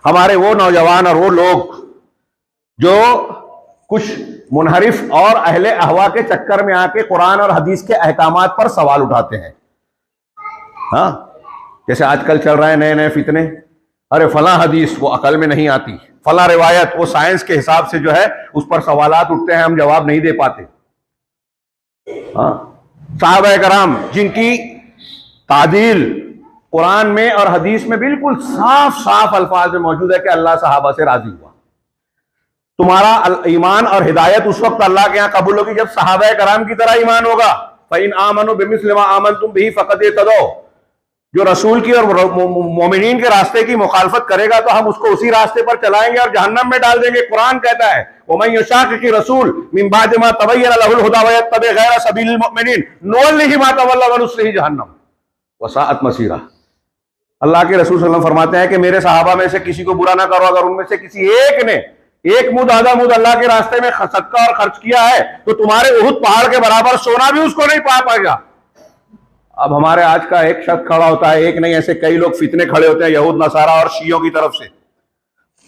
हमारे वो नौजवान और वो लोग जो कुछ मुनहरिफ और अहले अहवा के चक्कर में आके कुरान और हदीस के अहकामात पर सवाल उठाते हैं। हाँ, जैसे आजकल चल रहे हैं नए नए फितने, अरे फला हदीस वो अकल में नहीं आती, फला रिवायत वो साइंस के हिसाब से जो है उस पर सवालात उठते हैं, हम जवाब नहीं दे पाते। हाँ, सहाबा कराम जिनकी तादील कुरान में और हदीस में बिल्कुल साफ साफ अल्फाज में मौजूद है कि अल्लाह सहाबा से राजी हुआ। तुम्हारा ईमान और हिदायत उस वक्त अल्लाह के यहां कबूल होगी जब सहाबा कराम की तरह ईमान होगा। फ़इन आमनु बिमिस्लि मा आमनतुम बिही फ़क़द इह्तदौ। जो रसूल की और मोमिनीन के रास्ते की मुखालफत करेगा तो हम उसको उसी रास्ते पर चलाएंगे और जहन्नम में डाल देंगे। कुरान कहता है वमन युशाक़िक़ि रसूल मिन बअदि मा तबय्यन लहुल हुदा व यत्तबि गैरा सबीलिल मुमिनीन नुवल्लिहि मा तवल्ला व नुस्लिहि जहन्नम व साअत मसीरा। अल्लाह के रसूल सल्लल्लाहु अलैहि वसल्लम फरमाते हैं कि मेरे सहाबा में से किसी को बुरा ना करो, अगर उनमें से किसी एक ने एक मुद आधा मुद अल्लाह के रास्ते में सदका और खर्च किया है तो तुम्हारे उहुद पहाड़ के बराबर सोना भी उसको नहीं पा पाएगा। अब हमारे आज का एक शख्स खड़ा होता है, एक नहीं ऐसे कई लोग फितने खड़े होते हैं यहूद नसारा और शियों की तरफ से,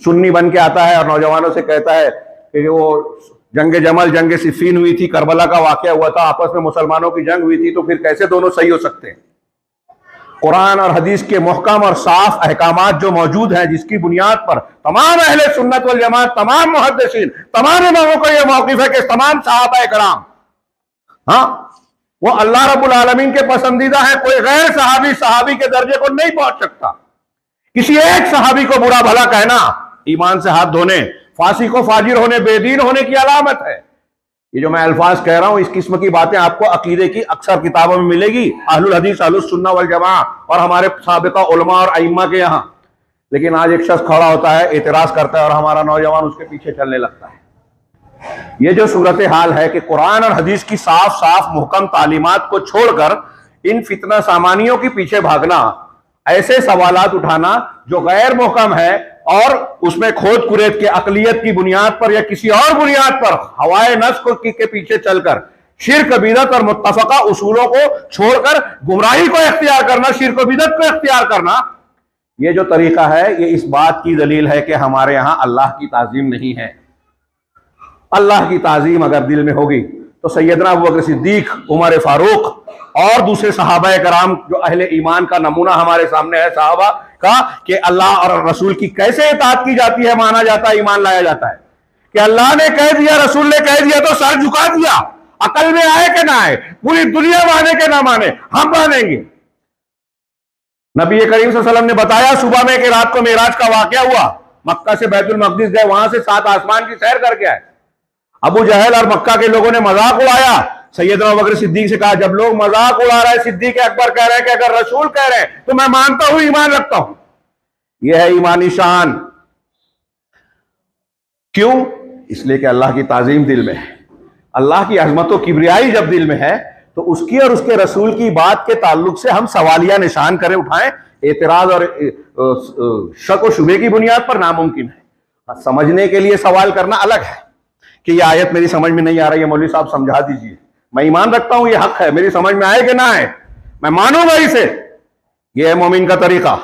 सुन्नी बन के आता है और नौजवानों से कहता है कि वो जंग जमल जंग सिफ़ीन हुई थी, करबला का वाकया हुआ था, आपस में मुसलमानों की जंग हुई थी, तो फिर कैसे दोनों सही हो सकते हैं। कुरान और हदीस के मुहकम और साफ अहकामात जो मौजूद हैं, जिसकी बुनियाद पर तमाम अहले सुन्नत वल जमात, तमाम मुहद्दिसीन, तमाम इमामों का यह मौक़िफ़ है कि तमाम सहाबा कराम हाँ वो अल्लाह रब्बुल आलमीन के पसंदीदा है। कोई गैर सहाबी के दर्जे को नहीं पहुंच सकता। किसी एक सहाबी को बुरा भला कहना ईमान से हाथ धोने, फासी को फाजिर होने, बेदीन होने की अलामत है। ये जो मैं अल्फाज कह रहा हूं, इस किस्म की बातें आपको अकीदे की अक्सर किताबों में मिलेगी, अहलुल हदीस अहलुस सुन्ना वल जमा और हमारे साबिका उलमा और अइम्मा के यहां। लेकिन आज एक शख्स खड़ा होता है, एतराज करता है और हमारा नौजवान उसके पीछे चलने लगता है। ये जो सूरत हाल है कि कुरान और हदीस की साफ साफ मुहकम तालीमात को छोड़कर इन फितना सामानियों के पीछे भागना, ऐसे सवालात उठाना जो गैर मुहकम है और उसमें खोद कुरेद के अकलियत की बुनियाद पर या किसी और बुनियाद पर हवाए नफ्स के पीछे चलकर शिर्क बिदअत और मुत्तफका उसूलों को छोड़कर गुमराही को इख्तियार करना, शिर्क बिदअत को इख्तियार करना, ये जो तरीका है ये इस बात की दलील है कि हमारे यहां अल्लाह की ताजीम नहीं है। अल्लाह की ताजीम अगर दिल में होगी तो सैयदना अबू बकर सिद्दीक, उमर फारूक और दूसरे सहाबा कराम जो अहले ईमान का नमूना हमारे सामने है सहाबा का, कि अल्लाह और रसूल की कैसे इताअत की जाती है, माना जाता है, ईमान लाया जाता है। कि अल्लाह ने कह दिया, रसूल ने कह दिया तो सर झुका दिया, अकल में आए कि ना आए, पूरी दुनिया माने कि ना माने, हम मानेंगे। नबी करीम सल्लल्लाहु अलैहि वसल्लम ने बताया सुबह में कि रात को मेराज का वाकया हुआ, मक्का से बैतुल मक़दिस गए, वहां से 7 आसमान की सैर करके आए। अबू जहल और मक्का के लोगों ने मजाक उड़ाया। सैयदना अबू बकर सिद्दीक से कहा, जब लोग मजाक उड़ा रहे हैं, सिद्दीक अकबर कह रहे हैं कि अगर रसूल कह रहे हैं तो मैं मानता हूं, ईमान रखता हूं। यह है ईमानी शान। क्यों? इसलिए कि अल्लाह की ताजीम दिल में है। अल्लाह की अजमत व किबरियाई जब दिल में है तो उसकी और उसके रसूल की बात के ताल्लुक से हम सवालिया निशान करें, उठाएं, एतराज और शक व शुबे की बुनियाद पर नामुमकिन है। समझने के लिए सवाल करना अलग है कि यह आयत मेरी समझ में नहीं आ रही है, मौलवी साहब समझा दीजिए। मैं ईमान रखता हूं, यह हक है, मेरी समझ में आए कि ना आए, मैं मानूंगा इसे। यह है मोमिन का तरीका।